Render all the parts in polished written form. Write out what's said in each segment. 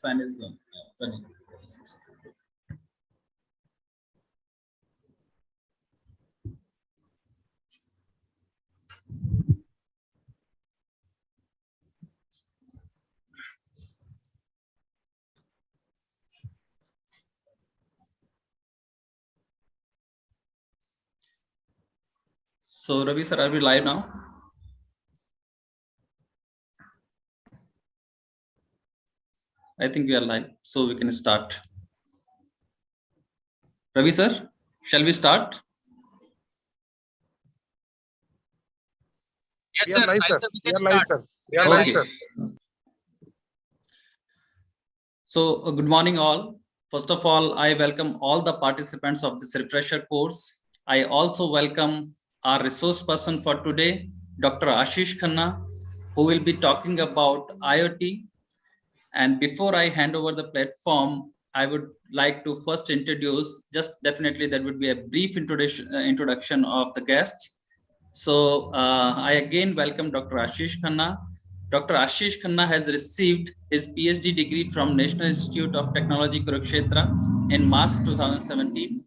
Fan is going. Running. So Ravi sir, are we live now? I think we are live, so we can start. Ravi sir, shall we start? Yes, sir. Live, sir. We are live, sir. We are live, sir. So good morning all. First of all, I welcome all the participants of this refresher course. I also welcome our resource person for today, Dr. Ashish Khanna, who will be talking about IoT. And before I hand over the platform, I would like to first introduce, just definitely that would be a brief introduction of the guest. So I again welcome Dr. Ashish Khanna. Dr. Ashish Khanna has received his PhD degree from National Institute of Technology, Kurukshetra in March 2017.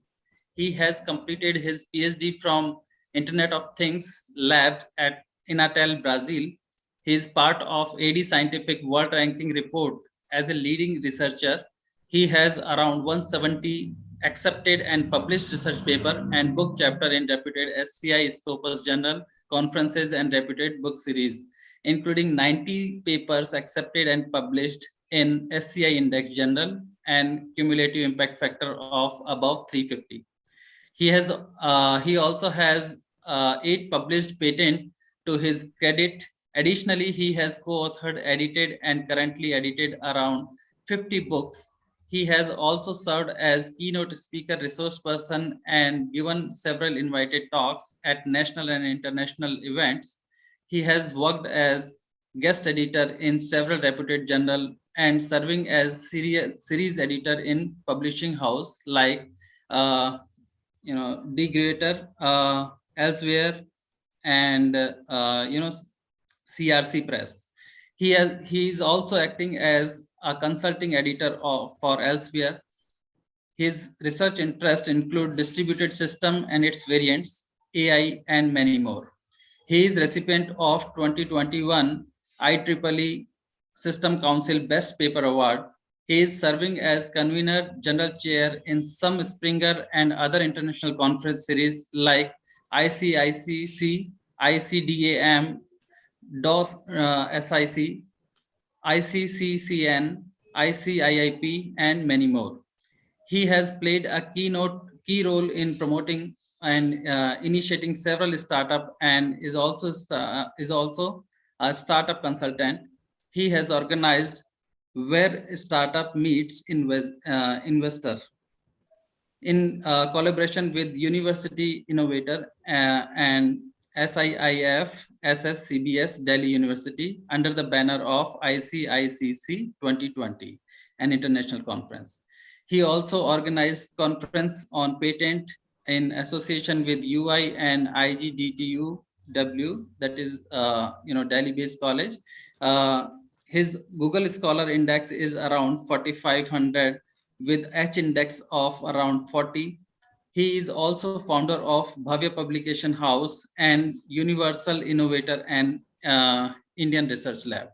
He has completed his PhD from Internet of Things Lab at Inatel, Brazil. He is part of AD Scientific World Ranking Report as a leading researcher. He has around 170 accepted and published research paper and book chapter in reputed SCI Scopus Journal, conferences and reputed book series, including 90 papers accepted and published in SCI Index Journal and cumulative impact factor of above 350. He also has 8 published patent to his credit. Additionally, he has co-authored, edited, and currently edited around 50 books. He has also served as keynote speaker, resource person, and given several invited talks at national and international events. He has worked as guest editor in several reputed journals and serving as series editor in publishing house like The Greater, Elsewhere, and CRC Press. He is also acting as a consulting editor for Elsewhere. His research interests include distributed system and its variants, AI, and many more. He is recipient of 2021 IEEE System Council Best Paper Award. He is serving as convener general chair in some Springer and other international conference series like ICICC, ICDAM, DOS SIC, ICCCN, ICIIP, and many more. He has played a key role in promoting and initiating several startup and is also a startup consultant. He has organized Where Startup Meets Investor in collaboration with University Innovator and SIIF SSCBS Delhi University under the banner of ICICC 2020, an international conference. He also organized conference on patent in association with UI and IGDTUW, that is Delhi-based college. His Google Scholar Index is around 4,500 with H index of around 40. He is also founder of Bhavya Publication House and Universal Innovator and Indian Research Lab.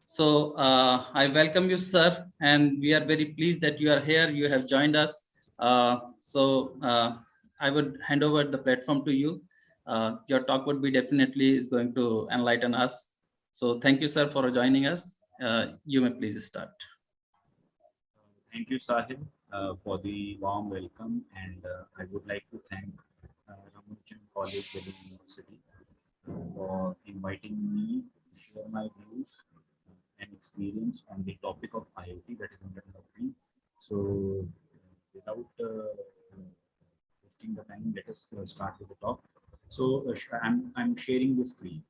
So I welcome you, sir, and we are very pleased that you are here. You have joined us. I would hand over the platform to you. Your talk would be definitely is going to enlighten us. So thank you, sir, for joining us. You may please start. Thank you, Sahib, for the warm welcome, and I would like to thank Ramanujam College, Delhi University, for inviting me to share my views and experience on the topic of IoT that is under development. So, without wasting the time, let us start with the talk. So, I'm sharing the screen.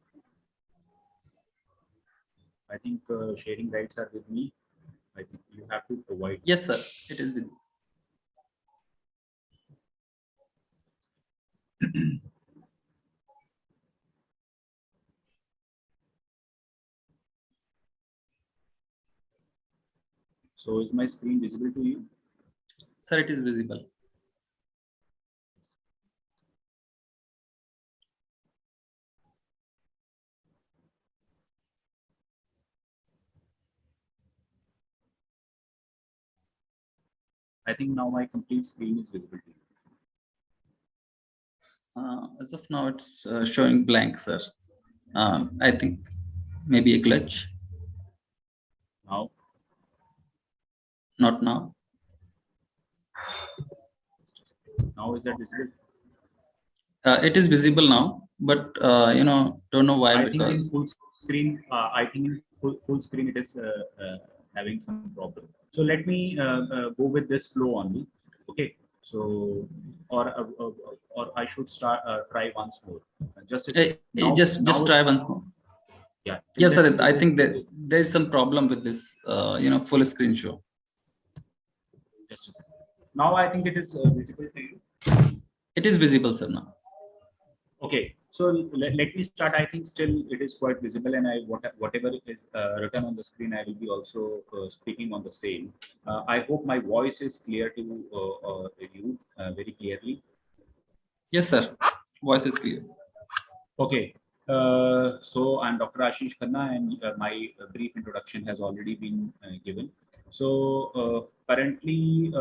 I think sharing rights are with me. I think you have to provide. Yes, sir. It is with. So is my screen visible to you? Sir, it is visible. I think now my complete screen is visible to you. As of now, it's showing blank, sir. I think maybe a glitch. Now, Not now. now is that visible? It is visible now, but don't know why, I think in because full screen, I think in full screen it is having some problem. So let me go with this flow only. Okay. So, or I should start try once more. Just a second. just try once more. Yeah. Yes, sir. I think that there is some problem with this, full screen show. Just a second. Now I think it is visible to you. It is visible, sir, now. Okay, so let me start. I think still it is quite visible, and whatever is written on the screen, I will be also speaking on the same. I hope my voice is clear to you very clearly. Yes, sir. Voice is clear. Okay, so I'm Dr. Ashish Khanna, and my brief introduction has already been given. So currently,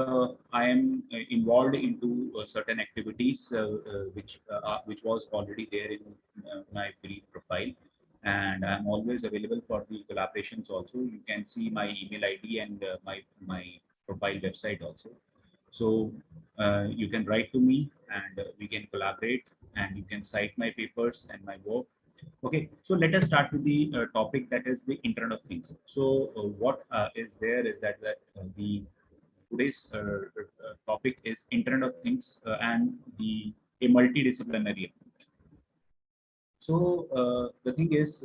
I am involved into certain activities which was already there in my brief profile, and I'm always available for the collaborations. Also, you can see my email ID and my profile website also. So you can write to me, and we can collaborate, and you can cite my papers and my work. Okay, so let us start with the topic, that is the Internet of Things. So what is there is that the today's topic is Internet of Things and the a multidisciplinary approach. So the thing is,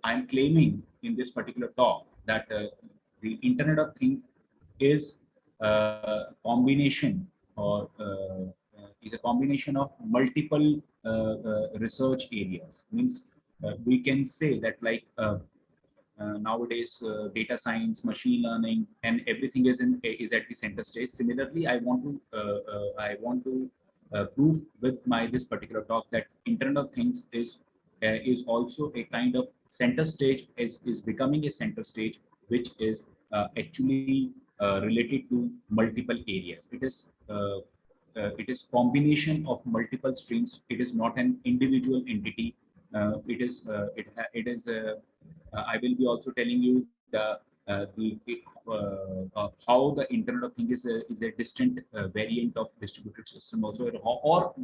I'm claiming in this particular talk that the Internet of Things is a combination, or is a combination of multiple research areas. Means we can say that, like, nowadays data science, machine learning, and everything is at the center stage. Similarly, I want to prove with my this particular talk that Internet of Things is also a kind of center stage, is becoming a center stage, which is actually related to multiple areas. It is combination of multiple streams. It is not an individual entity. It is I will be also telling you how the Internet of Things is a distant variant of distributed system also, or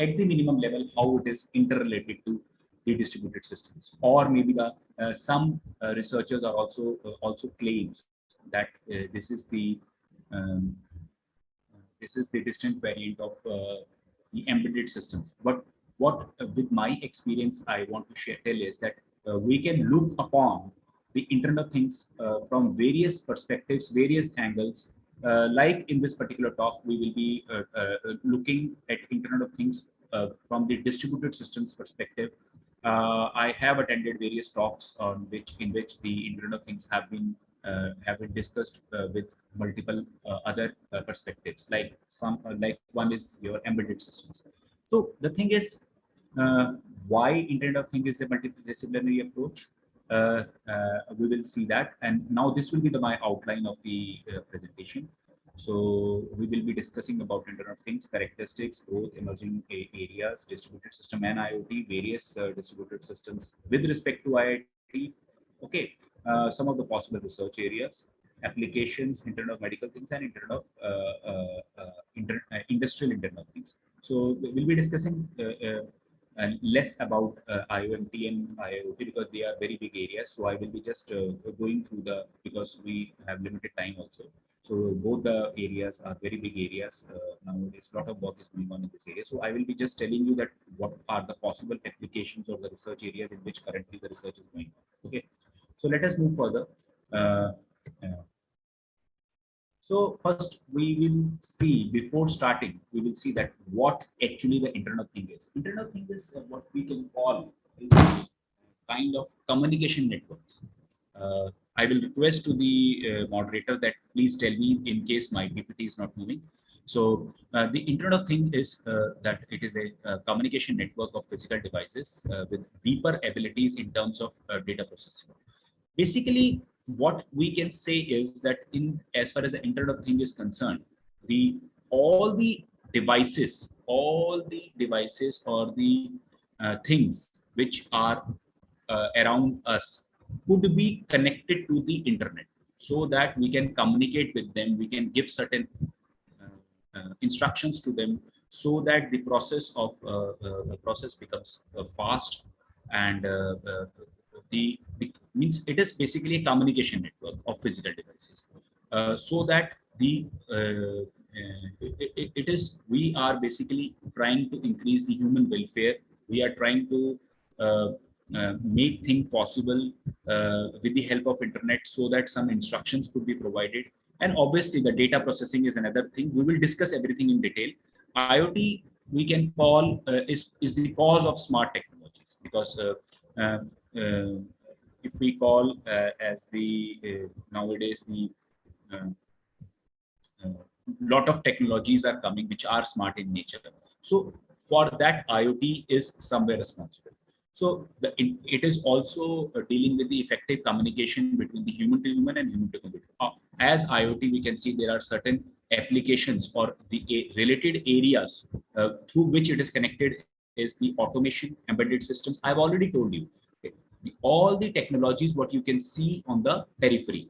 at the minimum level how it is interrelated to the distributed systems, or maybe the some researchers are also claims that um, this is the distant variant of the embedded systems. But what, with my experience, I want to tell is that we can look upon the Internet of Things from various perspectives, various angles. Like in this particular talk, we will be looking at Internet of Things from the distributed systems perspective. I have attended various talks in which the Internet of Things have been discussed with multiple other perspectives. Like one is your embedded systems. So the thing is, why Internet of Things is a multidisciplinary approach. We will see that, and now this will be my outline of the presentation. So we will be discussing about Internet of Things, characteristics, growth, emerging areas, distributed system and IoT, various distributed systems with respect to IoT. Okay, some of the possible research areas, applications, Internet of Medical Things, and Internet of Industrial Internet of Things. So we'll be discussing and less about IoT and IoT because they are very big areas. So I will be just going through because we have limited time also. So both the areas are very big areas. Nowadays, a lot of work is going on in this area. So I will be just telling you that what are the possible applications of the research areas in which currently the research is going on. Okay. So let us move further. Uh, uh, so first we will see, before starting, we will see that what actually the Internet of Thing is. Internet of Thing is what we can call is kind of communication networks. Uh, I will request to the moderator that please tell me in case my PPT is not moving. So the Internet of Things is that it is a communication network of physical devices with deeper abilities in terms of data processing. Basically, what we can say is that in as far as the Internet of Things is concerned, the all the devices or the things which are around us could be connected to the internet, so that we can communicate with them, we can give certain instructions to them, so that the process becomes fast, and the means it is basically a communication network of physical devices, so that the it is we are basically trying to increase the human welfare. We are trying to uh, make things possible with the help of internet, so that some instructions could be provided. And obviously the data processing is another thing. We will discuss everything in detail. IoT, we can call is the cause of smart technologies, because uh, uh, if we call as the nowadays the uh, uh, lot of technologies are coming which are smart in nature. So for that, IoT is somewhere responsible. So it is also dealing with the effective communication between the human to human and human to computer. As IoT, we can see there are certain applications or the related areas through which it is connected is the automation, embedded systems. I've already told you. Okay. All the technologies what you can see on the periphery,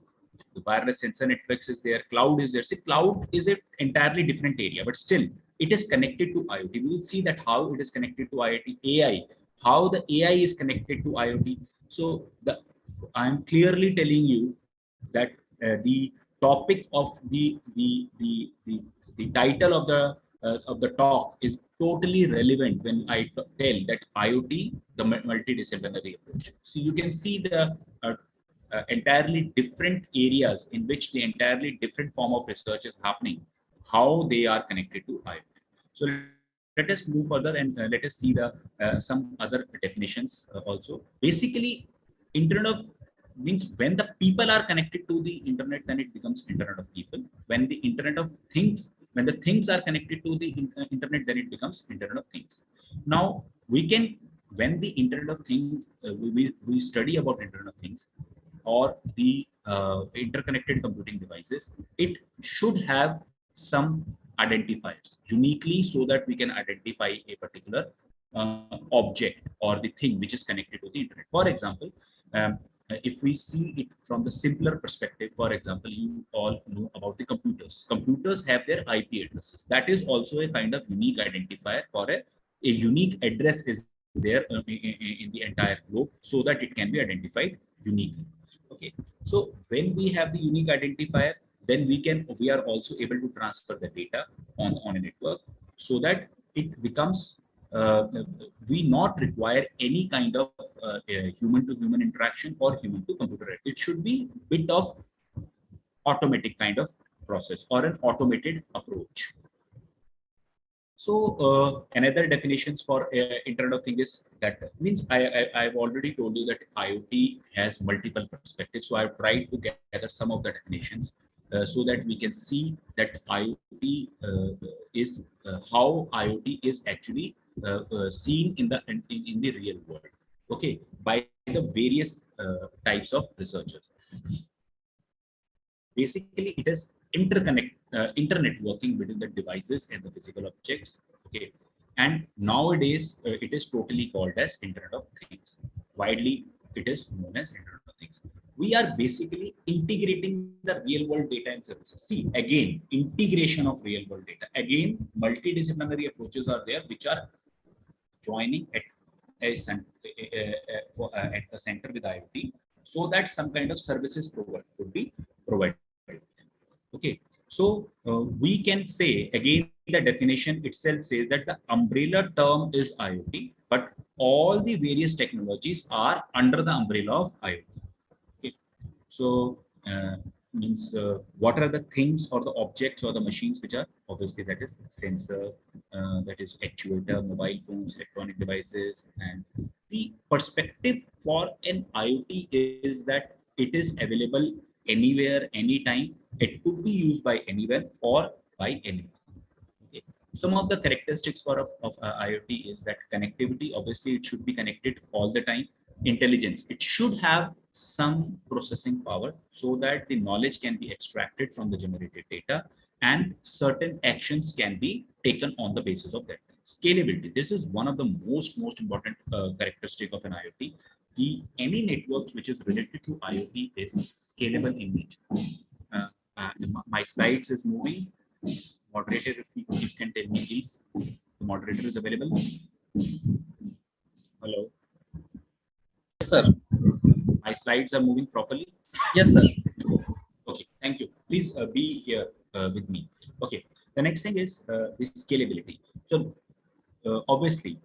the wireless sensor networks is there, cloud is there. See, cloud is an entirely different area, but still it is connected to IoT. We will see that how it is connected to IoT. AI, how the AI is connected to IoT. So the I'm clearly telling you that the topic of the title of the talk is totally relevant when I tell that IoT, the multidisciplinary approach. So you can see the entirely different areas in which the entirely different form of research is happening, how they are connected to IoT. So let us move further, and let us see the some other definitions also. Basically, Internet of means when the people are connected to the internet, then it becomes Internet of people. When the Internet of things, when the things are connected to the internet, then it becomes Internet of Things. Now we can, when the Internet of Things, we study about Internet of Things or the interconnected computing devices, it should have some identifiers uniquely, so that we can identify a particular object or the thing which is connected to the internet. For example, um, if we see it from the simpler perspective, for example, you all know about the computers. Computers have their IP addresses. That is also a kind of unique identifier for a unique address is there in the entire globe, so that it can be identified uniquely. Okay, so when we have the unique identifier, then we are also able to transfer the data on a network, so that it becomes we not require any kind of human to human interaction or human to computer. It should be bit of automatic kind of process or an automated approach. So another definitions for Internet of Things is that means I've already told you that IoT has multiple perspectives. So I've tried to gather some of the definitions so that we can see that IoT is how IoT is actually seen in the real world. Okay, by the various types of researchers. Basically, it is internet working between the devices and the physical objects. Okay, and nowadays it is totally called as Internet of Things. Widely it is known as Internet of Things. We are basically integrating the real world data and services. See, again, integration of real world data. Again, multidisciplinary approaches are there, which are joining at at the center with IoT, so that some kind of services could be provided. Okay, so we can say again the definition itself says that the umbrella term is IoT, but all the various technologies are under the umbrella of IoT. Okay, so means what are the things or the objects or the machines which are obviously that is sensor, that is actuator, mobile phones, electronic devices, and the perspective for an IoT is that it is available anywhere, anytime. It could be used by anyone or by anyone. Okay. Some of the characteristics of IoT is that connectivity, obviously, it should be connected all the time. Intelligence, it should have some processing power so that the knowledge can be extracted from the generated data and certain actions can be taken on the basis of that. Scalability, this is one of the most important characteristic of an IoT. Any networks which is related to IoT is scalable in nature. Uh, my slides is moving. Moderator, if you can tell me, please. The moderator is available. Hello. Yes, sir. My slides are moving properly. Yes, sir. Okay, thank you. Please be here with me. Okay. The next thing is the scalability. So obviously,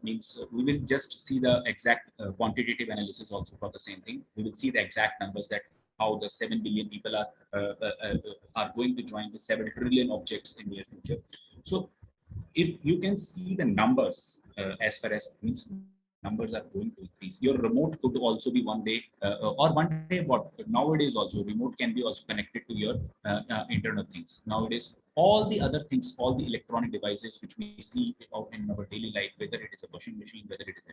means we will just see the exact quantitative analysis also for the same thing. We will see the exact numbers that how the 7 billion people are going to join the 7 trillion objects in near future. So if you can see the numbers as far as means numbers are going to increase, your remote could also be one day or one day what nowadays also remote can be also connected to your internal things. Nowadays all the other things, all the electronic devices which we see out in our daily life, whether it is a washing machine, whether it is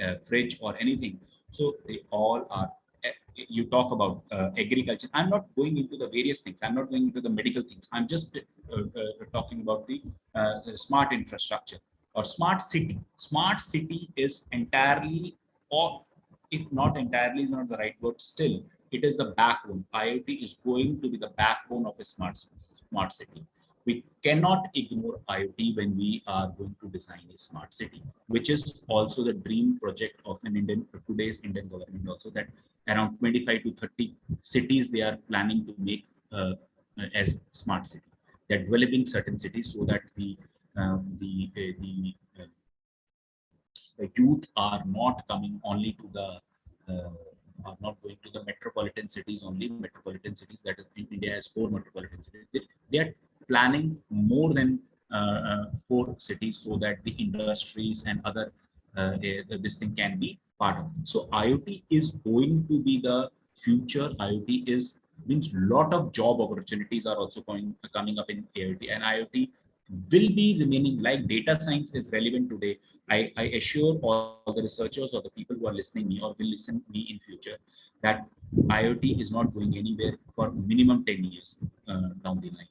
a fridge or anything, so they all are you talk about agriculture. I'm not going into the various things. I'm not going into the medical things. I'm just talking about the smart infrastructure or smart city. Smart city is entirely, or if not entirely, is not the right word. Still, it is the backbone. IoT is going to be the backbone of a smart city. We cannot ignore IoT when we are going to design a smart city, which is also the dream project of an Indian today's Indian government. Also, that around 25 to 30 cities they are planning to make as smart city. They're developing certain cities so that the youth are not coming only to the are not going to the metropolitan cities only. Metropolitan cities, that is in India has 4 metropolitan cities. They are planning more than 4 cities so that the industries and other this thing can be part of. So IoT is going to be the future. IoT is means lot of job opportunities are also coming up in IoT, and IoT will be remaining like data science is relevant today. I assure all the researchers or the people who are listening me or will listen me in future that IoT is not going anywhere for minimum 10 years down the line.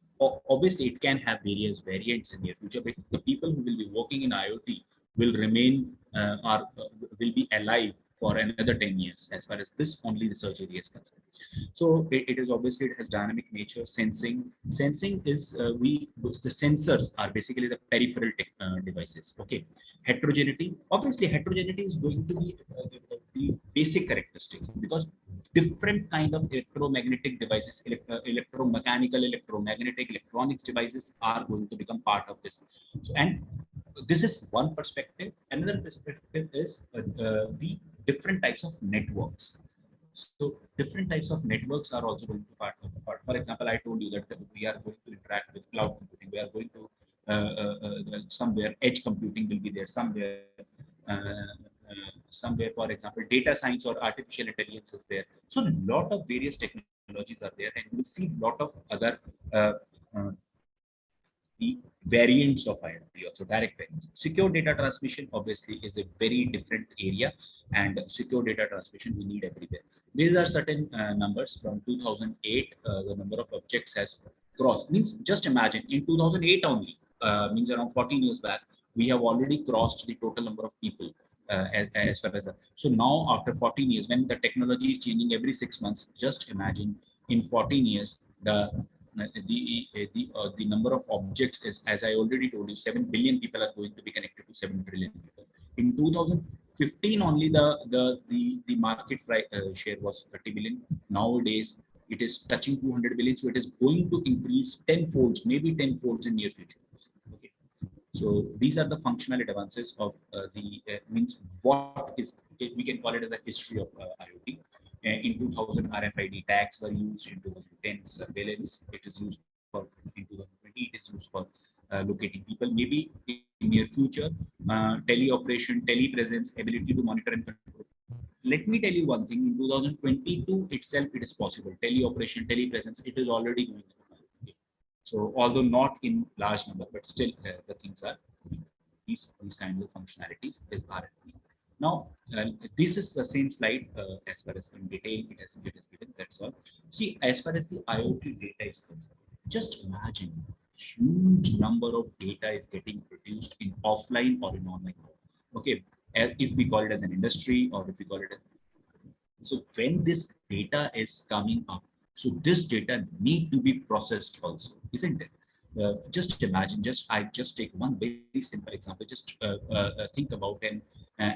Obviously, it can have various variants in the future, but the people who will be working in IoT will remain or will be alive for another 10 years as far as this only research area is concerned. So it is obviously it has dynamic nature. Sensing is the sensors are basically the peripheral devices. Okay, heterogeneity. Obviously, heterogeneity is going to be the basic characteristics because different kind of electromagnetic devices, electromechanical, electromagnetic, electronics devices are going to become part of this. So, and this is one perspective. Another perspective is the different types of networks. So different types of networks are also going to be part of the part. For example, I told you that we are going to interact with cloud computing. We are going to somewhere edge computing will be there. Somewhere, for example, data science or artificial intelligence is there. So a lot of various technologies are there, and you will see a lot of other uh, uh, the variants of IoT, also direct variants. Secure data transmission obviously is a very different area, and secure data transmission we need everywhere. These are certain numbers from 2008. The number of objects has crossed. Means just imagine in 2008 only, means around 14 years back, we have already crossed the total number of people. As far as that. So now after 14 years, when the technology is changing every 6 months, just imagine in 14 years the number of objects is, as I already told you, 7 billion people are going to be connected to 7 trillion people. In 2015 only the market share was 30 billion. Nowadays it is touching 200 billion, so it is going to increase 10 folds, maybe 10 folds in near future. Okay, so these are the functional advances of the means what is we can call it as a history of IoT. In 2000, RFID tags were used. In 2010, surveillance. It is used for in 2020. It is used for locating people. Maybe in near future, teleoperation, telepresence, ability to monitor and control. let me tell you one thing. In 2022 itself, it is possible. Teleoperation, telepresence, it is already going on. Okay. So although not in large number, but still the things are these kinds of functionalities is RFP. Now, this is the same slide as far as in detail it is given. That's all. See, as far as the IoT data is concerned, just imagine huge number of data is getting produced in offline or in online mode. Okay, if we call it as an industry or if we call it as, so when this data is coming up, so this data need to be processed also, isn't it? Just imagine, just take one very simple example. Just think about an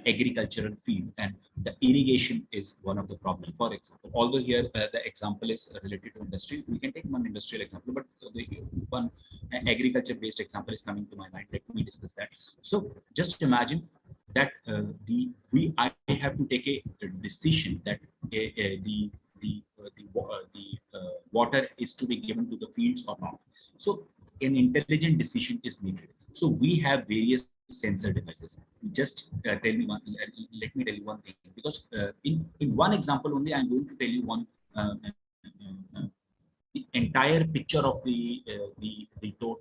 agricultural field, and the irrigation is one of the problem. For example, although here the example is related to industry, we can take one industrial example, but the one agriculture-based example is coming to my mind. Let me discuss that. So just imagine that I have to take a decision that the water is to be given to the fields or not. So an intelligent decision is needed. So we have various sensor devices. Just let me tell you one thing, because in one example only, I'm going to tell you one the entire picture of the total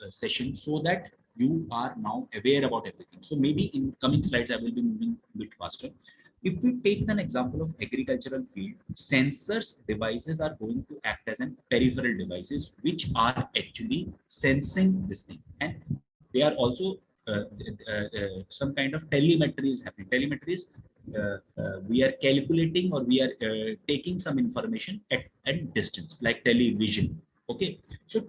session, so that you are now aware about everything. So maybe in coming slides, I will be moving a bit faster. If we take an example of agricultural field, sensors devices are going to act as an peripheral devices, which are actually sensing this thing. And they are also some kind of telemetry is happening. Telemetry is we are calculating, or we are taking some information at distance, like television. Okay, so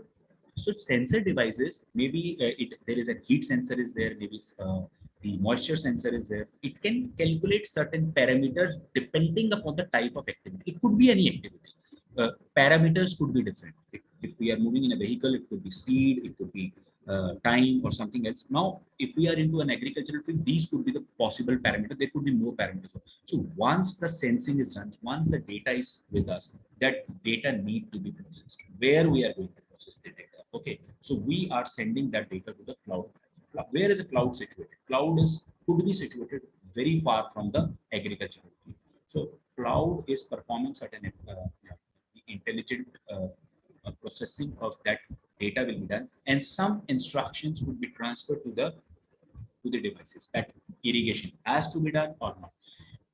sensor devices, maybe there is a heat sensor is there, maybe the moisture sensor is there. It can calculate certain parameters depending upon the type of activity. It could be any activity. Parameters could be different. If we are moving in a vehicle, it could be speed, it could be time or something else. Now, if we are into an agricultural field, these could be the possible parameters. There could be more parameters. So once the sensing is done, once the data is with us, that data need to be processed. Where we are going to process the data? Okay, so we are sending that data to the cloud. Where is a cloud situated? Cloud is could be situated very far from the agricultural field. So cloud is performing certain intelligent processing of that data will be done, and some instructions would be transferred to the devices, that irrigation has to be done or not.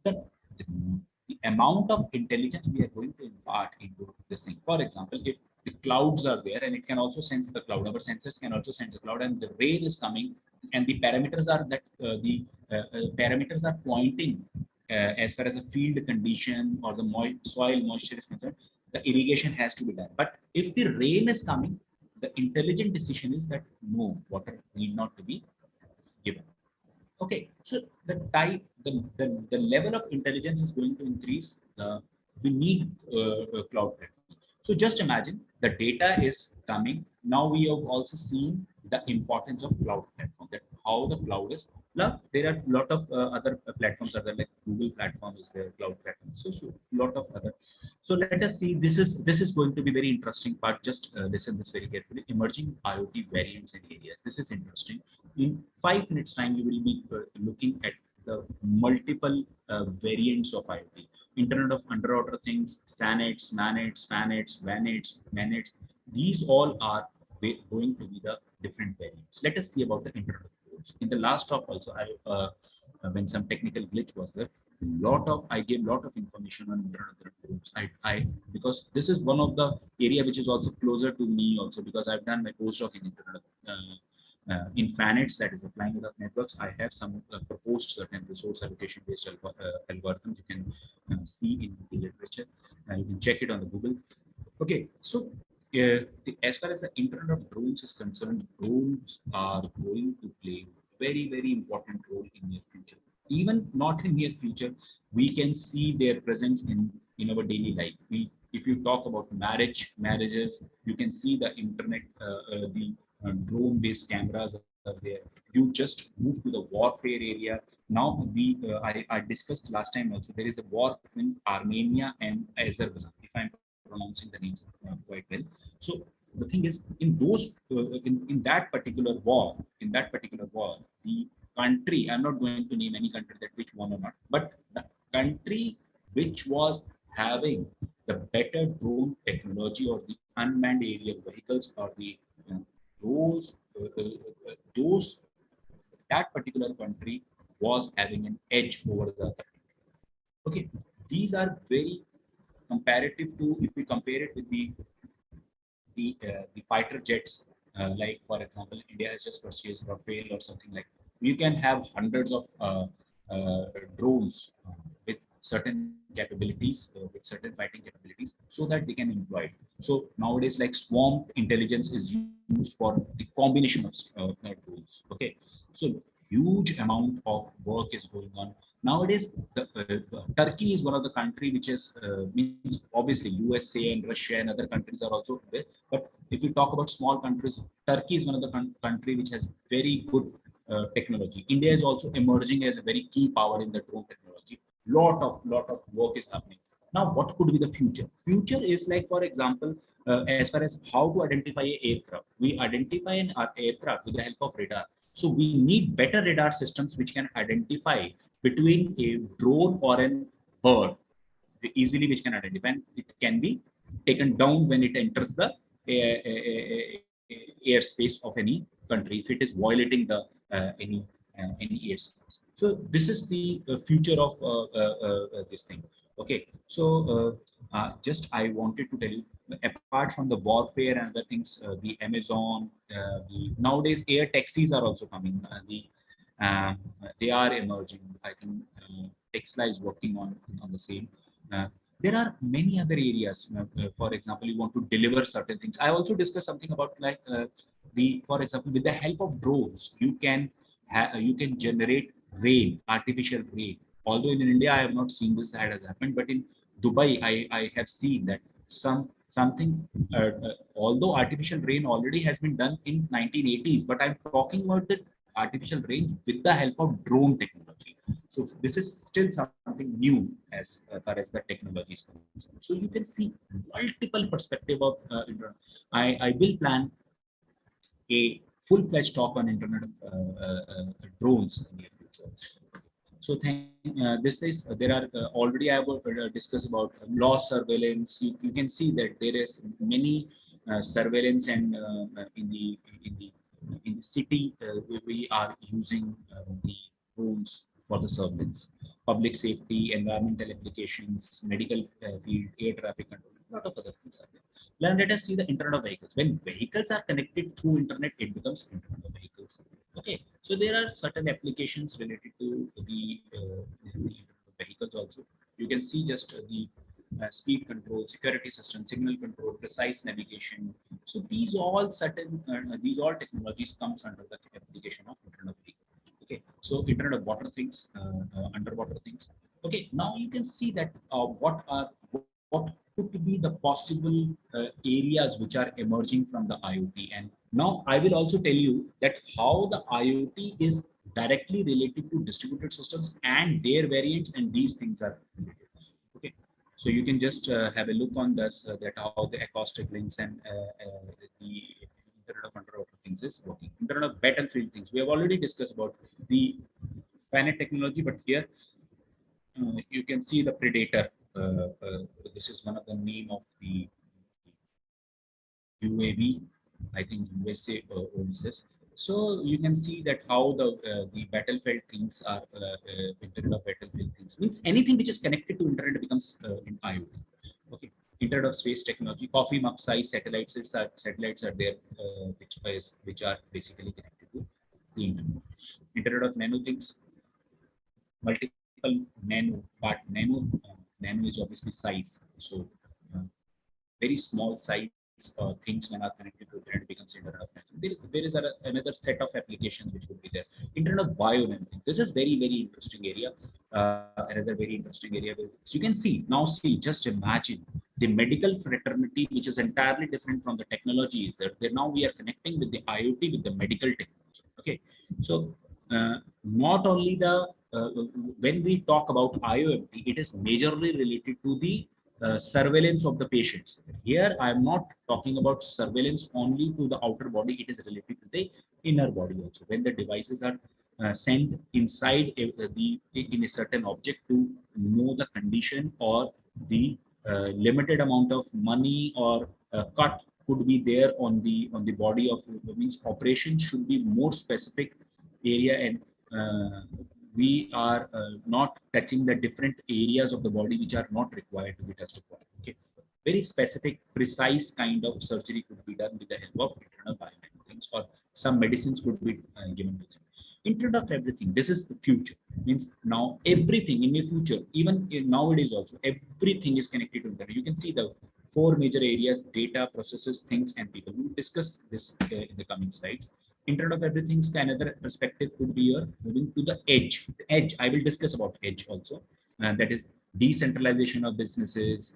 The, the amount of intelligence we are going to impart into this thing. For example, if the clouds are there and it can also sense the cloud, our sensors can also sense the cloud, and the rain is coming, and the parameters are that parameters are pointing as far as the field condition or the soil moisture is concerned, the irrigation has to be done. But if the rain is coming, the intelligent decision is that no, water need not to be given. Okay, so the level of intelligence is going to increase. We need cloud platform. So just imagine the data is coming. Now we have also seen the importance of cloud platform, that how the cloud is. Now, there are a lot of other platforms are there, like Google platform is there, cloud platform. So lot of other. So let us see. This is going to be very interesting part. Just listen this very carefully. Emerging IoT variants and areas. This is interesting. In 5 minutes time, you will be looking at the multiple variants of IoT. Internet of Underwater Things, SANETs, MANETs, FANETs, VANETs, MANETs. These all are going to be the different variants. Let us see about the Internet of Things. In the last talk also, when some technical glitch was there, I gave lot of information on Internet of Things. Because this is one of the area which is also closer to me also, because I've done my postdoc in Internet in FANETs, that is applying without networks. I have some proposed certain resource allocation based algorithms. You can see in the literature. You can check it on the Google. Okay, so as far as the Internet of Drones is concerned, drones are going to play very, very important role in near future. Even not in near future, we can see their presence in our daily life. If you talk about marriages, you can see the internet, the drone-based cameras are there. You just move to the warfare area. Now, I discussed last time also, there is a war between Armenia and Azerbaijan, if I'm pronouncing the names quite well. So the thing is, in that particular war, the country, I'm not going to name any country that which won or not, but country which was having the better drone technology or the unmanned aerial vehicles or the those those that particular country was having an edge over the other. Okay, these are very comparative to if we compare it with the fighter jets. Like for example, India has just purchased Rafale or something like. You can have hundreds of drones with certain capabilities, with certain fighting capabilities, so that they can employ it. So nowadays, like swarm intelligence is used for the combination of drones. Okay, so huge amount of work is going on nowadays. Turkey is one of the country which is means obviously USA and Russia and other countries are also there. But if we talk about small countries, Turkey is one of the country which has very good technology. India is also emerging as a very key power in the drone technology. Lot of work is happening. Now, what could be the future? Future is like, for example, as far as how to identify an aircraft. We identify an aircraft with the help of radar. So we need better radar systems which can identify between a drone or an bird easily, which can identify, and it can be taken down when it enters the airspace of any country if it is violating the any airspace. So this is the future of this thing. Okay, so just I wanted to tell you, apart from the warfare and other things, the Amazon, nowadays air taxis are also coming. Uh, they are emerging. I think Tesla is working on the same. Uh, there are many other areas. For example, you want to deliver certain things. I also discussed something about like for example, with the help of drones, you can generate rain, artificial rain. Although in India, I have not seen this that has happened, but in Dubai, I have seen that something. Although artificial rain already has been done in 1980s, but I'm talking about the artificial rain with the help of drone technology. So this is still something new as far as the technology is concerned. So you can see multiple perspective of I will plan a full-fledged talk on Internet of drones in the near future. So this is there are already I have discussed about law surveillance. You can see that there is many surveillance and in the in the city we are using the drones for the surveillance, public safety, environmental applications, medical field, air traffic control, a lot of other things are there. Now let us see the Internet of Vehicles. When vehicles are connected through Internet, it becomes Internet of Vehicles. Okay, so there are certain applications related to the vehicles also. You can see just the speed control, security system, signal control, precise navigation. So these all technologies comes under the application of Internet of Vehicles. Okay, so Internet of Water things, underwater things. Okay, now you can see that what could be the possible areas which are emerging from the IoT. And now I will also tell you that how the IoT is directly related to distributed systems and their variants, and these things are related. Okay, so you can just have a look on this that how the acoustic links and the Internet of Underwater things is working. Internet of Battlefield things. We have already discussed about the Fanet technology, but here you can see the Predator. This is one of the name of the UAV. I think USA owns this. So you can see that how the battlefield things are Internet of Battlefield things means anything which is connected to internet becomes in IoT. Okay, Internet of Space technology, coffee mug size satellites are there, which are basically connected to the internet. Internet of nano things, multiple nano part nano is obviously size. So uh, very small size things when are connected to internet becomes Internet of Nano. There is another set of applications which would be there. Internet of bio and things. This is very interesting area. Another very interesting area. So you can see now. See, just imagine the medical fraternity, which is entirely different from the technology. Is that there now we are connecting with the IoT with the medical technology. Okay, so not only the when we talk about IoT, it is majorly related to the surveillance of the patients. Here, I am not talking about surveillance only to the outer body, it is related to the inner body also. When the devices are sent inside in a certain object to know the condition or the limited amount of money or cut could be there on the body of means operation should be more specific area, and we are not touching the different areas of the body which are not required to be touched upon. Okay, very specific, precise kind of surgery could be done with the help of internal biomechanisms, or some medicines could be given to them. Internet of everything. This is the future. Means now everything in the future, even in nowadays also, everything is connected to internet. You can see the four major areas: data, processes, things, and people. We will discuss this in the coming slides. Internet of everything's another perspective could be your moving to the edge. The edge, I will discuss about edge also. That is decentralization of businesses,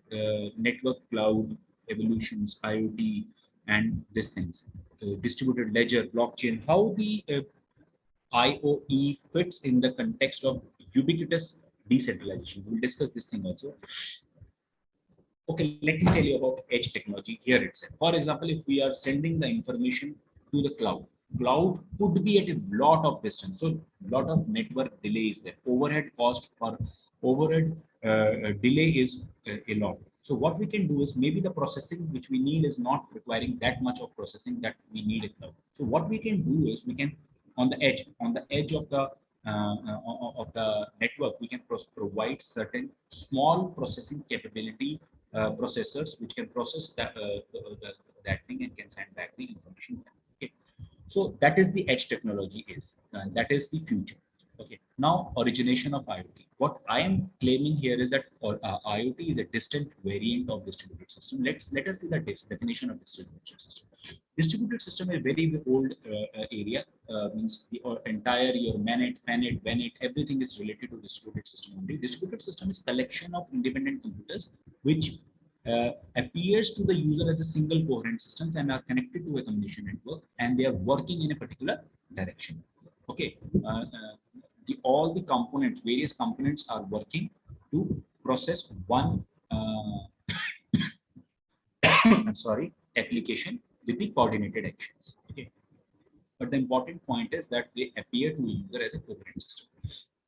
network cloud, evolutions, IoT, and these things. Distributed ledger, blockchain, how the IOE fits in the context of ubiquitous decentralization. We'll discuss this thing also. Okay, let me tell you about edge technology here itself. For example, if we are sending the information to the cloud could be at a lot of distance. So a lot of network delay is there. Overhead cost for overhead delay is a lot. So what we can do is maybe the processing which we need is not requiring that much of processing that we need a cloud. So what we can do is we can on the edge of the network, we can provide certain small processing capability processors which can process that thing and can send back the information. Okay, so that is the edge technology is, and that is the future. Okay, now origination of IoT. What I am claiming here is that IoT is a distant variant of distributed system. Let us see the definition of distributed system. Distributed system is a very old area. Means the entire your manet, fanet, vanet, everything is related to distributed system only. Distributed system is collection of independent computers which appears to the user as a single coherent systems and are connected to a combination network, and they are working in a particular direction. Okay, all the components, various components are working to process one I'm sorry, application with the coordinated actions. Okay, but the important point is that they appear to a user as a coherent system.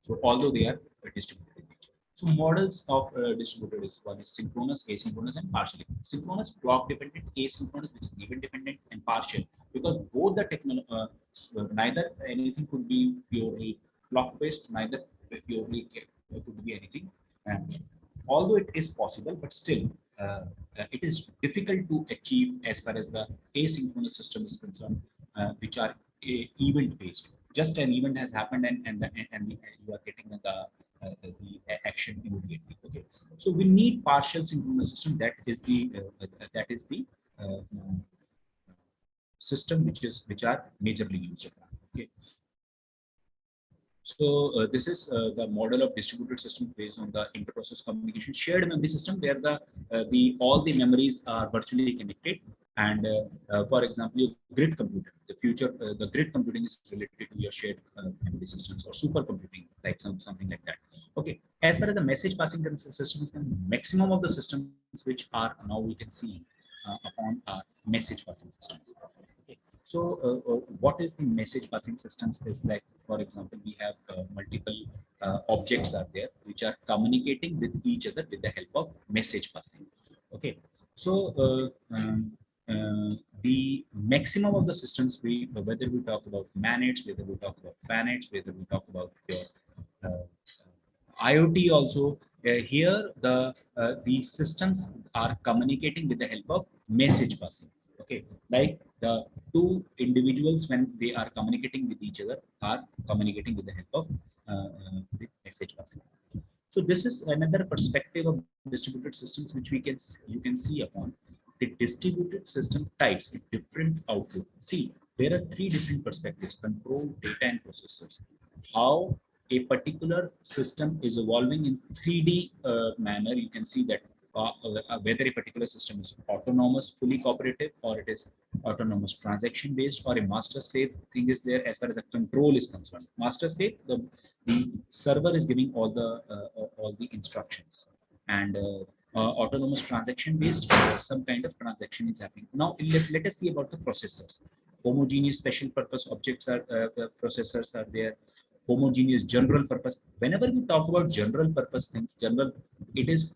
So although they are distributed in nature. So models of distributed is one is synchronous, asynchronous, and partial. Synchronous, clock dependent, asynchronous, which is event dependent, and partial, because both the technology, neither anything could be purely clock based, neither purely could be anything. And although it is possible, but still it is difficult to achieve as far as the asynchronous system is concerned, which are event based. Just an event has happened, and you are getting the action immediately. Okay, so we need partial synchronous system. That is the system which are majorly used. Okay, so this is the model of distributed system based on the interprocess communication. Shared memory system where the all the memories are virtually connected, and for example, your grid computer. The future, the grid computing is related to your shared memory systems or supercomputing, like something like that. Okay, as far as the message passing system is concerned, maximum of the systems which are now we can see upon message passing systems. Okay. So, what is the message passing systems? Is like, for example, we have multiple objects are there which are communicating with each other with the help of message passing. Okay. So, the maximum of the systems, whether we talk about manets, whether we talk about fanets, whether we talk about your IoT also, here the systems are communicating with the help of message passing. Okay, like the two individuals when they are communicating with each other are communicating with the help of the message passing. So this is another perspective of distributed systems which you can see upon the distributed system types with different output. See, there are three different perspectives: control, data, and processors. How a particular system is evolving in 3D manner, you can see that whether a particular system is autonomous, fully cooperative, or it is autonomous transaction based, or a master slave thing is there. As far as the control is concerned, master slave, the server is giving all the instructions, and autonomous transaction based, some kind of transaction is happening. Now let us see about the processors. Homogeneous special purpose objects are processors are there. homogeneous general purpose. Whenever we talk about general purpose things, it is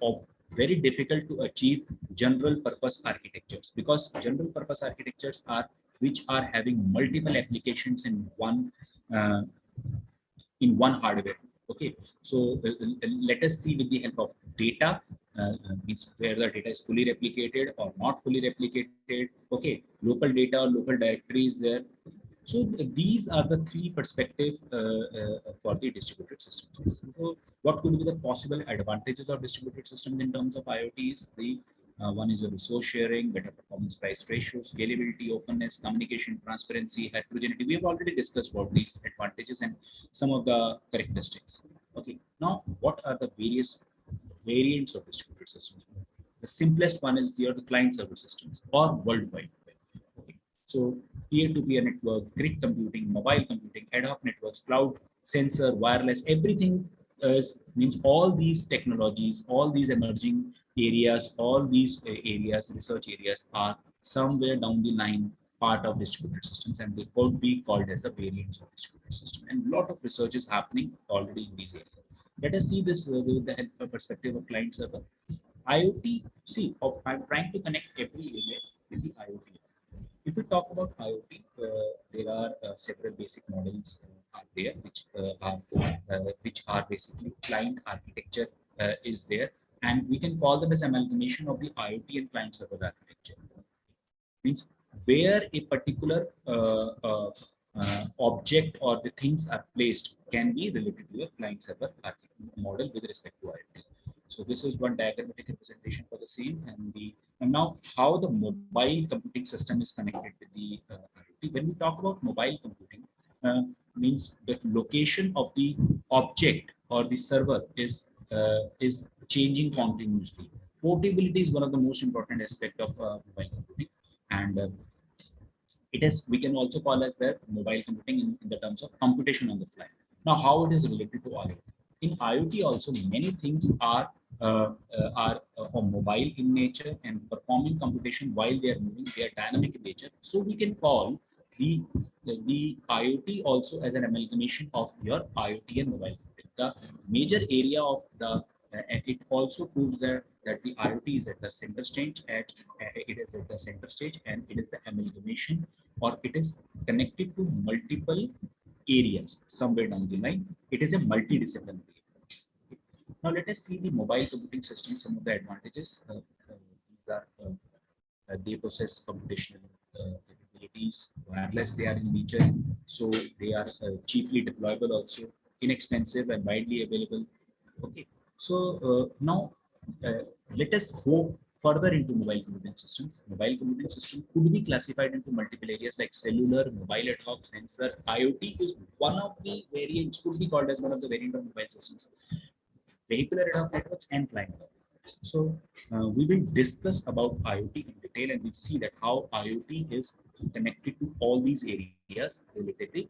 very difficult to achieve general purpose architectures, because general purpose architectures are which are having multiple applications uh, in one hardware. Okay, so let us see with the help of data, means where the data is fully replicated or not fully replicated. Okay, local data or local directory is there. So these are the three perspectives for the distributed systems. So what could be the possible advantages of distributed systems in terms of IoT is the one is a resource sharing, better performance price ratio, scalability, openness, communication, transparency, heterogeneity. We have already discussed about these advantages and some of the characteristics. Okay, now what are the various variants of distributed systems? The simplest one is the client server systems or worldwide. Okay. So peer-to-peer network, grid computing, mobile computing, ad hoc networks, cloud, sensor, wireless, everything means all these technologies, all these emerging areas, all these areas, research areas are somewhere down the line part of distributed systems, and they could be called as a variants of distributed system. And a lot of research is happening already in these areas. Let us see this with the help of perspective of client server. IoT, see, I'm trying to connect every area with the IoT. If we talk about IoT, there are several basic models are there, which are basically client architecture is there, and we can call them as amalgamation of the IoT and client server architecture. Means where a particular object or the things are placed can be related to a client server model with respect to IoT. So this is one diagrammatic representation for the same, and now how the mobile computing system is connected with the IoT. When we talk about mobile computing, means the location of the object or the server is changing continuously. Portability is one of the most important aspect of mobile computing, and it is, we can also call as that mobile computing in the terms of computation on the fly. Now how it is related to IoT? In IoT also many things are mobile in nature and performing computation while they are moving. They are dynamic in nature, so we can call the the IoT also as an amalgamation of your IoT and mobile computing. The major area of the and it also proves that the IoT is at the center stage. It is at the center stage, and it is the amalgamation, or it is connected to multiple areas somewhere down the line. It is a multidisciplinary. Now let us see the mobile computing system. Some of the advantages. These are they possess computational capabilities. Wireless, they are in nature, so they are cheaply deployable, also inexpensive and widely available. Okay, so now uh, let us go further into mobile computing systems. Mobile computing system could be classified into multiple areas like cellular, mobile ad hoc, sensor. IoT is one of the variants, could be called as one of the variant of mobile systems. Vehicular ad hoc networks and client networks. So we will discuss about IoT in detail, and we'll see that how IoT is connected to all these areas relatively.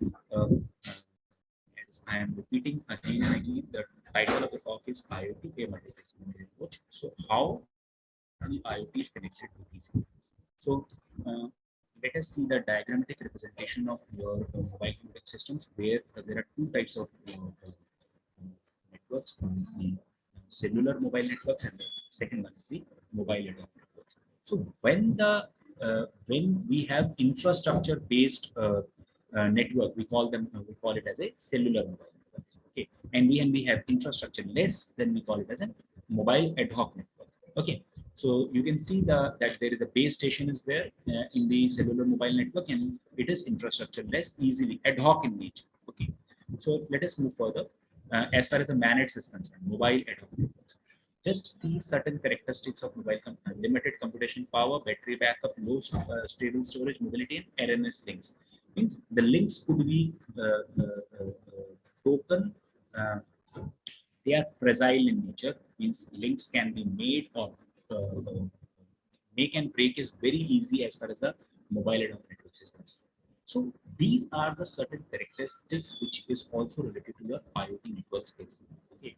As I am repeating again and again, the title of the talk is IoT, a multidisciplinary approach. So how the IoT is connected to these areas. So let us see the diagrammatic representation of your mobile computing systems, where there are two types of networks. One is the cellular mobile networks, and the second one is the mobile networks. So when we have infrastructure based network, we call it as a cellular mobile network. Okay, and we have infrastructure less, then we call it as a mobile ad hoc network. Okay, so you can see that there is a base station is there in the cellular mobile network, and it is infrastructure less, easily ad hoc in nature. Okay, so let us move further. As far as the managed is concerned, mobile ad hoc networks. Just see certain characteristics of limited computation power, battery backup, low stable storage, mobility, and RNS links. Means the links could be broken. Uh, they are fragile in nature. Means links can be made, or uh, make and break is very easy as far as the mobile ad hoc networks is concerned. So these are the certain characteristics which is also related to your IoT network space. Okay.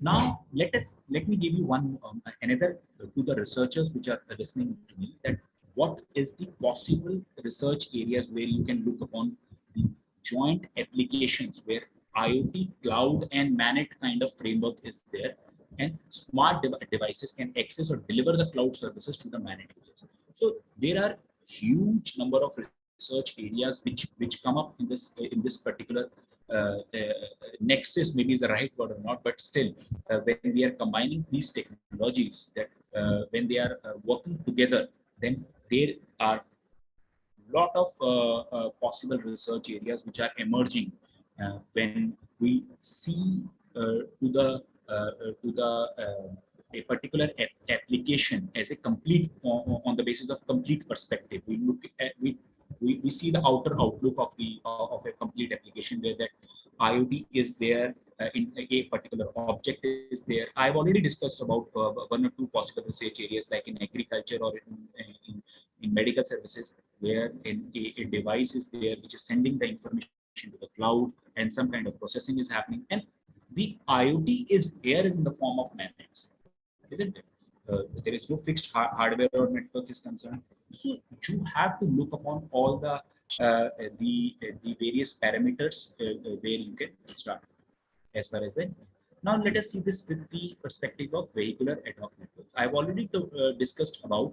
Now let me give you one another to the researchers which are listening to me, that what is the possible research areas where you can look upon the joint applications where IoT, cloud, and managed kind of framework is there, and smart devices can access or deliver the cloud services to the managed users. So there are huge number of research areas which come up in this particular uh, uh, nexus, maybe is the right word or not, but still, when we are combining these technologies, that when they are working together, then there are lot of possible research areas which are emerging when we see to the a particular application as a complete on the basis of complete perspective. We look at we see the outer outlook of the of a complete application where that IoT is there in a particular object is there. I've already discussed about one or two possible research areas like in agriculture or in medical services where a device is there which is sending the information to the cloud and some kind of processing is happening, and the IoT is there in the form of magnets, isn't it? There is no fixed hardware or network is concerned. So you have to look upon all the various parameters where you can start as far as that. Now let us see this with the perspective of vehicular ad hoc networks. I've already discussed about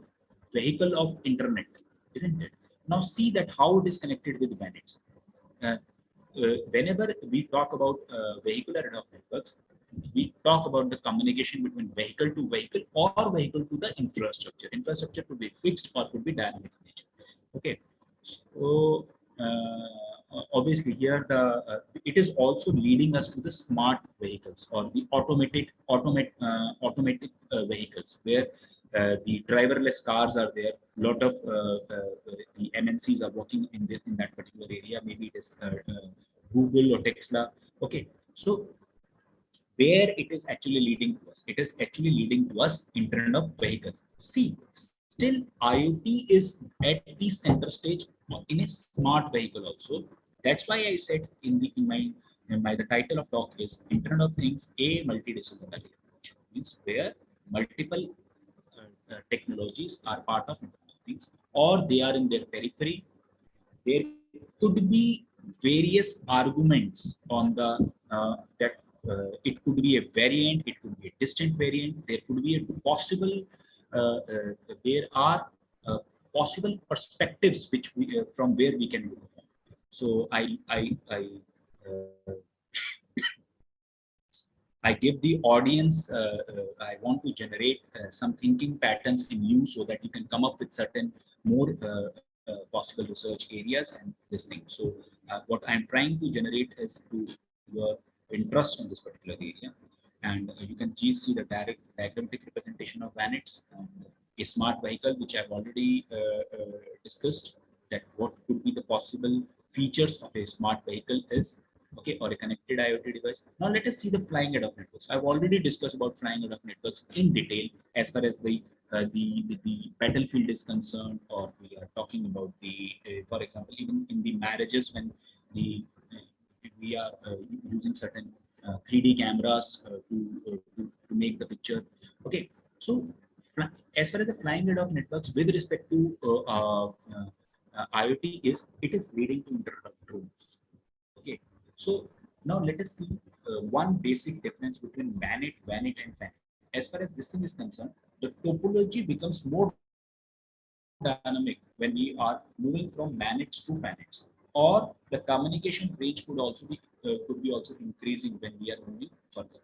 vehicle of internet, isn't it? Now see that how it is connected with managed. Uh, Whenever we talk about vehicular ad hoc networks, we talk about the communication between vehicle to vehicle or vehicle to the infrastructure. Infrastructure could be fixed or could be dynamic in nature. Okay, so obviously here it is also leading us to the smart vehicles or the automatic vehicles where the driverless cars are there. A lot of the MNCs are working in that particular area. Maybe it is Google or Tesla. Okay, so where it is actually leading to us, it is actually leading to us Internet of Vehicles. See, still IoT is at the center stage in a smart vehicle also. That's why I said in my the title of talk is Internet of Things, a multidisciplinary approach. Means where multiple technologies are part of Internet of Things, or they are in their periphery. There could be various arguments on the that it could be a variant, it could be a distant variant, there could be a possible there are possible perspectives which we from where we can look upon. So uh, I give the audience, I want to generate some thinking patterns in you so that you can come up with certain more possible research areas and this thing. So what I'm trying to generate is to your interest on this particular area. And you can see the direct diagrammatic representation of VANETs and a smart vehicle, which I've already discussed, that what could be the possible features of a smart vehicle is, okay, or a connected IoT device. Now let us see the flying ad hoc networks. I've already discussed about flying ad hoc networks in detail as far as the battlefield is concerned, or we are talking about for example, even in the marriages when the we are using certain 3D cameras to make the picture. Okay, so as far as the flying ad hoc networks with respect to IoT is, it is leading to internet of drones. Okay, so now let us see one basic difference between MANET, VANET, and FANET. As far as this thing is concerned, the topology becomes more dynamic when we are moving from MANETs to FANETs, or the communication range could be also increasing when we are moving further.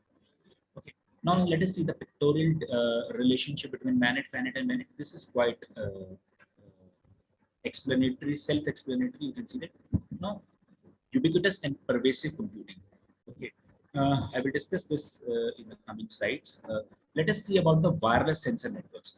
Okay. Now let us see the pictorial relationship between MANET, FANET, and MANET. This is quite explanatory, self-explanatory. You can see that. Now, ubiquitous and pervasive computing. Okay, I will discuss this in the coming slides. Let us see about the wireless sensor networks.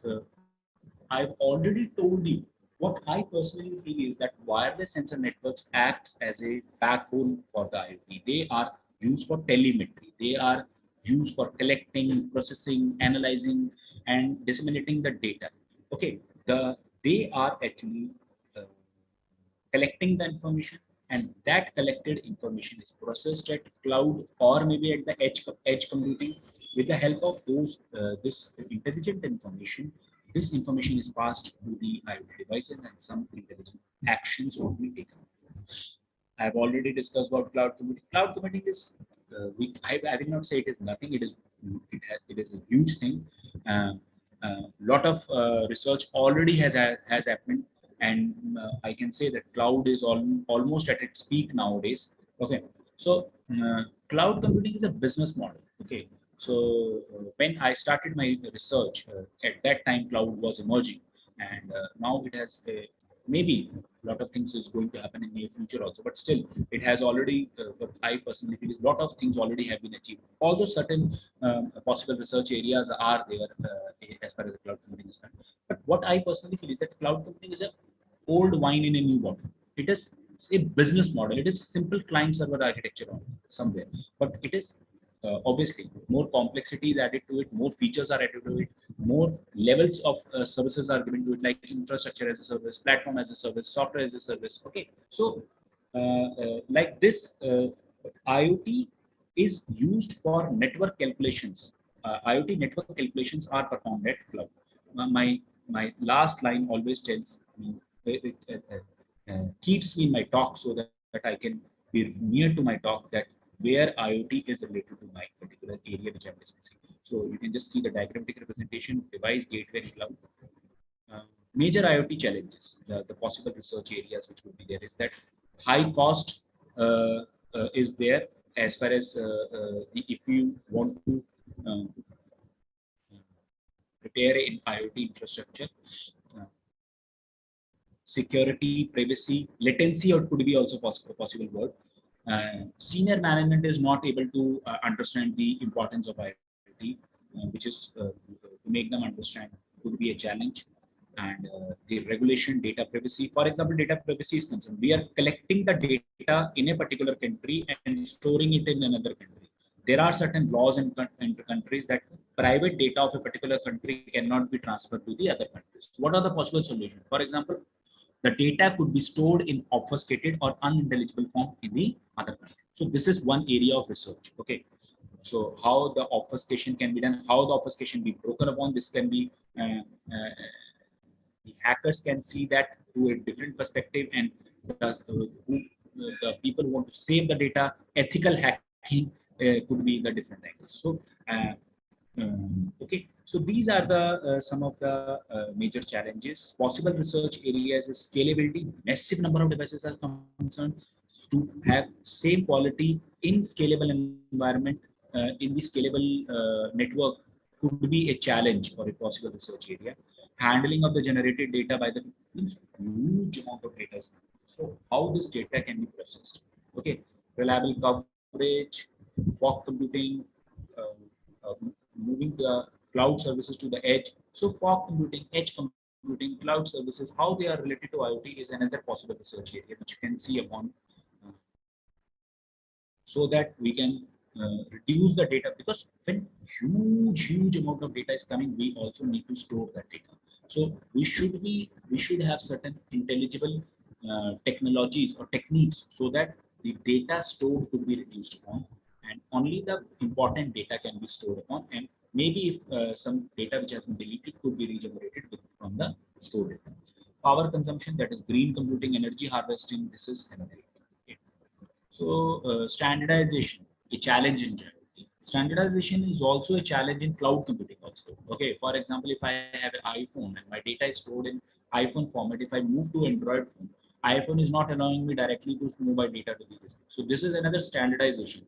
I've already told you what I personally feel is that wireless sensor networks acts as a backbone for the IoT. They are used for telemetry. They are used for collecting, processing, analyzing, and disseminating the data. Okay, they are actually uh, collecting the information, and that collected information is processed at cloud or maybe at the edge computing. With the help of those this intelligent information, this information is passed to the IoT devices and some intelligent actions will be taken. I've already discussed about cloud computing. Cloud computing is, I will not say it is nothing. It is a huge thing. A lot of research already has happened, and I can say that cloud is almost at its peak nowadays. Okay, so cloud computing is a business model. Okay, so when I started my research, at that time cloud was emerging, and now it has maybe a lot of things is going to happen in near future also, but still it has already what I personally feel is a lot of things already have been achieved, although certain possible research areas are there as far as the cloud computing is concerned. But what I personally feel is that cloud computing is a old wine in a new bottle. It is a business model. It is simple client server architecture somewhere, but it is obviously more complexity is added to it, more features are added to it, more levels of services are given to it, like infrastructure as a service, platform as a service, software as a service. Okay, so like this, IoT is used for network calculations. IoT network calculations are performed at cloud. My last line always tells me, keeps me in my talk so that I can be near to my talk, that where IoT is related to my particular area which I'm discussing. So you can just see the diagrammatic representation, device, gateway, and cloud. Major IoT challenges, the possible research areas which would be there is that high cost is there as far as if you want to uh, prepare an IoT infrastructure. Uh, Security, privacy, latency, or could be also possible word. Senior management is not able to understand the importance of IoT, which is to make them understand could be a challenge. And the regulation, data privacy. For example, data privacy is concerned. We are collecting the data in a particular country and storing it in another country. There are certain laws in countries that private data of a particular country cannot be transferred to the other countries. What are the possible solutions? For example, the data could be stored in obfuscated or unintelligible form in the other country. So this is one area of research. Okay. So how the obfuscation can be done, how the obfuscation be broken upon, this can be, the hackers can see that through a different perspective, and the people who want to save the data, ethical hacking could be the different angles. So okay, so these are the some of the major challenges. Possible research areas is scalability. Massive number of devices are concerned to have same quality in scalable environment, in the scalable network could be a challenge or a possible research area. Handling of the generated data by the means huge amount of data. So how this data can be processed? Okay, reliable coverage, fog computing, uh, moving the cloud services to the edge. So fog computing, edge computing, cloud services, how they are related to IoT is another possible research area which you can see upon, uh, so that we can reduce the data, because when huge amount of data is coming, we also need to store that data. So we should have certain intelligible technologies or techniques so that the data stored could be reduced upon, and only the important data can be stored upon, and maybe if some data which has been deleted could be regenerated from the stored data. Power consumption, that is green computing, energy harvesting, this is another area. So standardization, a challenge in general. Standardization is also a challenge in cloud computing also. Okay, for example, if I have an iPhone and my data is stored in iPhone format, if I move to Android phone, iPhone is not allowing me directly to move my data to this. So this is another standardization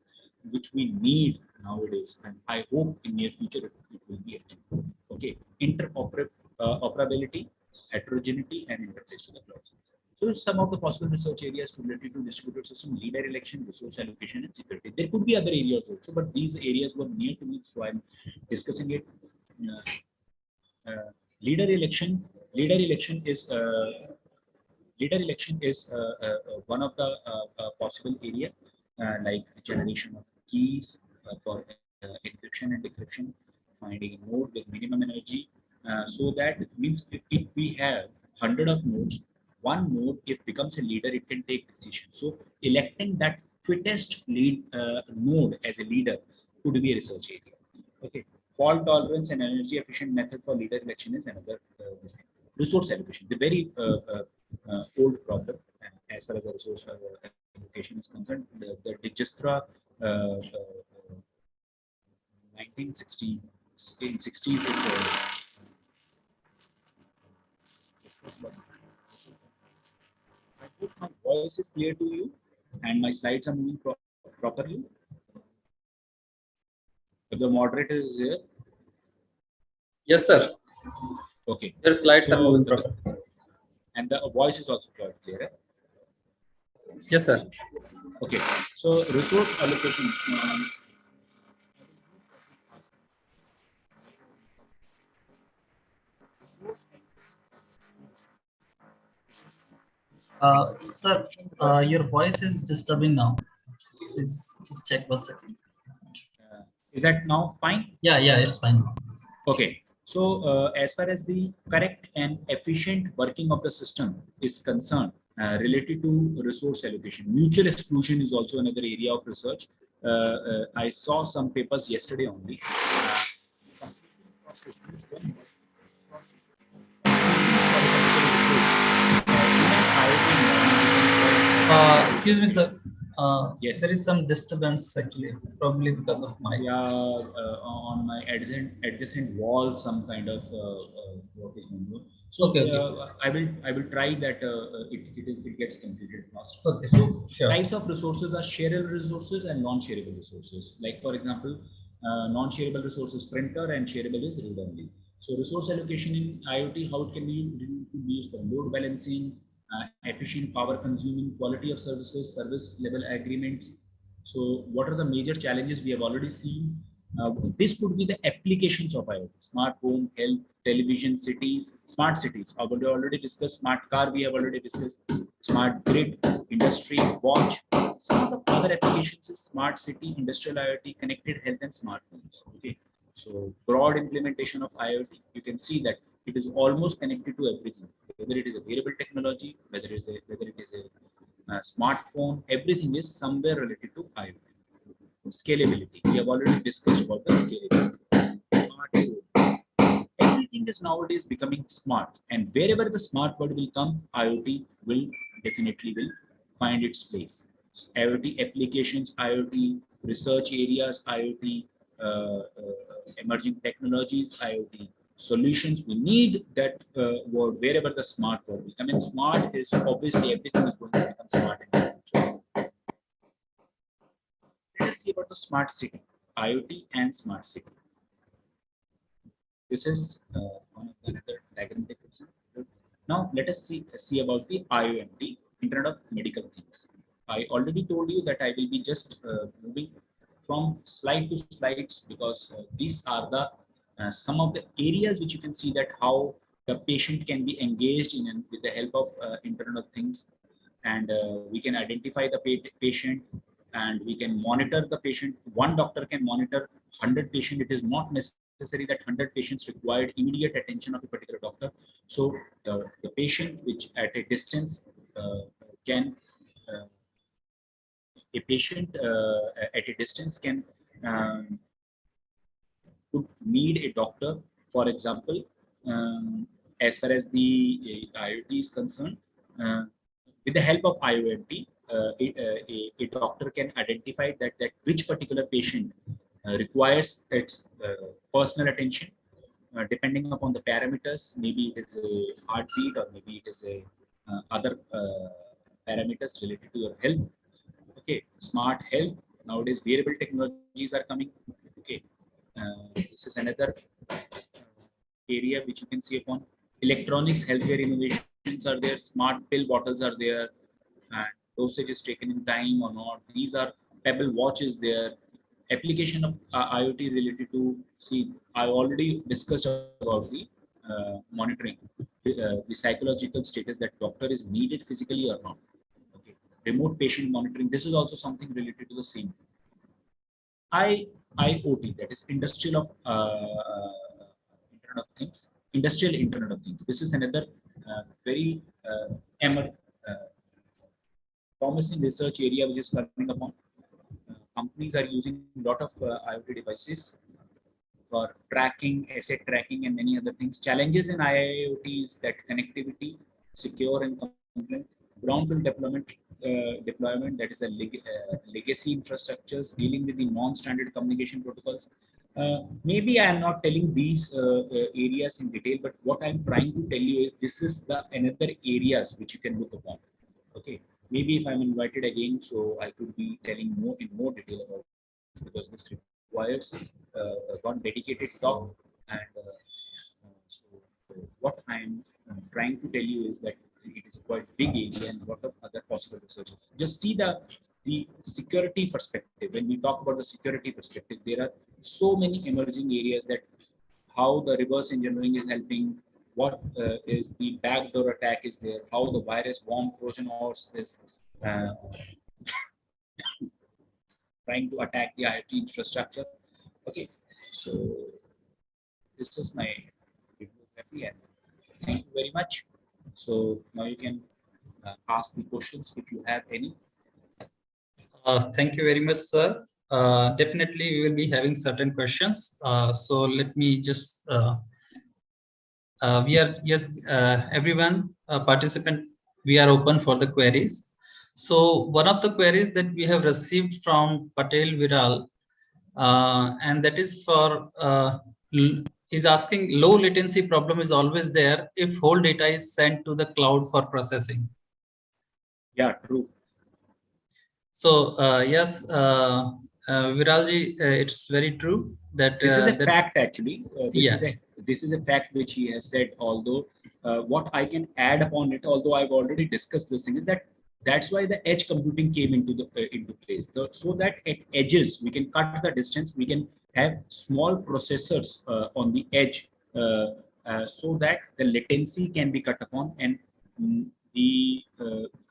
which we need nowadays, and I hope in near future it will be achieved. Okay, interoperability, heterogeneity, and interface to the cloud service. So some of the possible research areas related to distributed system, leader election, resource allocation, and security. There could be other areas also, but these areas were near to me, so I'm discussing it. Uh, leader election, leader election is leader election is one of the possible area, like generation of keys for encryption and decryption, finding a node with minimum energy, so that means if we have 100 of nodes, one node if becomes a leader, it can take decision. So electing that fittest lead node as a leader could be a research area. Okay, fault tolerance and energy efficient method for leader election is another resource allocation, the very old problem as far as the resource allocation registra 1960s. In 60s, I hope my voice is clear to you and my slides are moving properly. If the moderator is here, Yes, sir. okay. Your slides are So moving properly. and the voice is also clear. Eh? Yes, sir. Okay. So resource allocation. Sir, your voice is disturbing now. Please just check 1 second. Is that now fine? Yeah, it's fine now. Okay. So as far as the correct and efficient working of the system is concerned, related to resource allocation, mutual exclusion is also another area of research. I saw some papers yesterday only. Excuse me, sir. Yes. There is some disturbance actually, probably because of my. Yeah, on my adjacent wall, some kind of work is going on. So Okay. I will try that it gets completed fast. Okay, So sir. Sure. types of resources are shareable resources and non-shareable resources. Like for example, non-shareable resources printer and shareable is read only. So resource allocation in IoT, how it can be used for load balancing, efficient power consuming, quality of services, service level agreements. So what are the major challenges we have already seen? This could be the applications of IoT: smart home, health, television, cities, smart cities. I have already discussed smart car. We have already discussed smart grid, industry, watch. Some of the other applications is smart city, industrial IoT, connected health, and smartphones. Okay, so broad implementation of IoT. You can see that it is almost connected to everything, whether it is a wearable technology, whether it is a smartphone, everything is somewhere related to IoT. Scalability. We have already discussed about the scalability. Smart home. Everything is nowadays becoming smart, and wherever the smart word will come, IoT will definitely will find its place. So IoT applications, IoT research areas, IoT emerging technologies, IoT solutions. We need that word wherever the smart word will come in. Smart is obviously everything is going to become smart in the future. Let us see about the smart city, IoT and smart city. This is one of the another diagrammatic representative. Now let us see about the IoMT, Internet of Medical Things. I already told you that I will be just moving from slide to slides because these are the some of the areas which you can see that how the patient can be engaged in and with the help of Internet of Things, and we can identify the patient and we can monitor the patient. One doctor can monitor 100 patients. It is not necessary that 100 patients required immediate attention of a particular doctor. So the patient which at a distance can a patient at a distance can um, could need a doctor. For example, as far as the IoT is concerned, with the help of IoT, a doctor can identify that which particular patient requires its personal attention, depending upon the parameters. Maybe it is a heartbeat, or maybe it is a other parameters related to your health. Okay, smart health. Nowadays, wearable technologies are coming. Okay, this is another area which you can see upon. Electronics, healthcare innovations are there. Smart pill bottles are there, and dosage is taken in time or not. These are pebble watches there. Application of IoT related to, see, I already discussed about the monitoring, the psychological status that doctor is needed physically or not. Okay, remote patient monitoring. This is also something related to the same. IoT, that is industrial of Internet of Things, industrial Internet of Things. This is another very uh, promising research area which is coming upon. Companies are using a lot of IoT devices for tracking, asset tracking, and many other things. Challenges in IoT is that connectivity, secure and compliant, brownfield deployment deployment, that is a legacy infrastructures, dealing with the non-standard communication protocols. Maybe I am not telling these areas in detail, but what I'm trying to tell you is this is the another areas which you can look upon. Okay, maybe if I'm invited again, so I could be telling more in more detail about this, because this requires one dedicated talk. And so what I'm trying to tell you is that it is a quite big area and a lot of other possible researches. Just see the security perspective. When we talk about the security perspective, there are so many emerging areas, that how the reverse engineering is helping, what is the backdoor attack is there, how the virus worm Trojan horse is uh, trying to attack the IoT infrastructure. Okay, so this is my bibliography, and thank you very much. So now you can ask the questions if you have any. Thank you very much, sir. Definitely, we will be having certain questions. So let me just we are yes, everyone participant. We are open for the queries. So one of the queries that we have received from Patel Viral, and that is for is asking, low latency problem is always there if whole data is sent to the cloud for processing. Yeah, true. So yes, Viralji, it's very true that this is a that, fact actually. yeah. This is a fact which he has said. Although what I can add upon it, although I've already discussed this thing, is that that's why the edge computing came into the into place. So that at edges we can cut the distance. We can have small processors on the edge, so that the latency can be cut upon. And the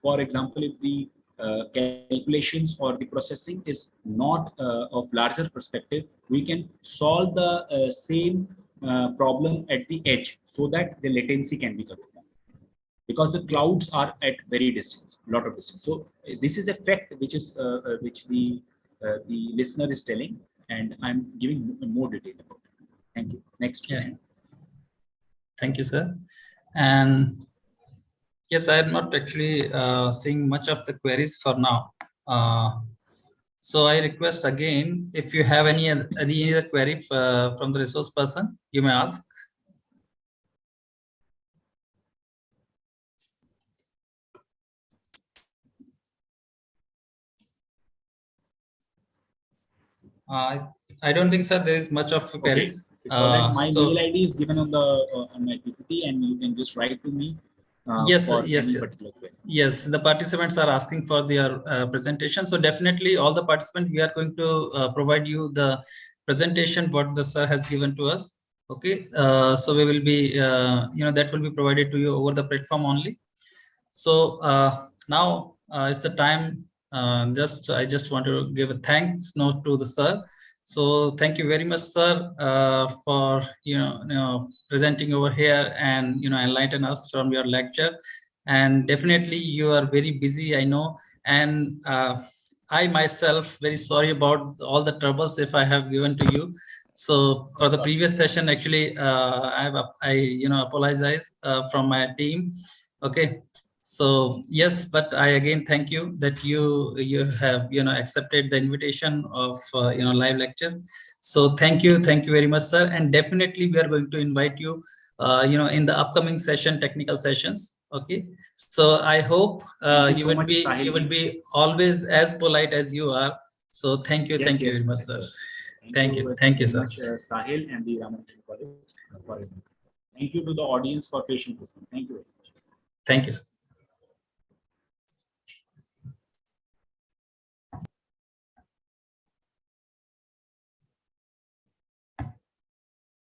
for example, if the calculations or the processing is not of larger perspective, we can solve the same problem at the edge, so that the latency can be cut down, because the clouds are at very distance, lot of distance. So this is a fact which is which the listener is telling, and I'm giving more detail about it. Thank you. Next question. Thank you, sir. And yes, I am not actually seeing much of the queries for now. So I request again, if you have any other query from the resource person, you may ask. I don't think, sir, there is much of queries. Okay. It's all right. My mail ID is given on the on my PPT, and you can just write to me yes, for yes, any yes. particular query. Yes, the participants are asking for their presentation. So definitely all the participants, we are going to provide you the presentation what the sir has given to us. Okay, so we will be, that will be provided to you over the platform only. So now it's the time. I just want to give a thanks note to the sir. So thank you very much, sir, for presenting over here and enlighten us from your lecture. And definitely you are very busy, I know. And I myself very sorry about all the troubles if I have given to you. So for the previous session, actually, I apologize from my team. Okay. So yes, but I again thank you that you have accepted the invitation of live lecture. So thank you very much, sir. And definitely we are going to invite you in the upcoming session, technical sessions. Okay, so I hope you would be always as polite as you are. So thank you very much, sir. Thank you very sir. much, Sahil and the Ramanujan College for it. Thank you to the audience for patient listening. Thank you very much. Thank you, sir.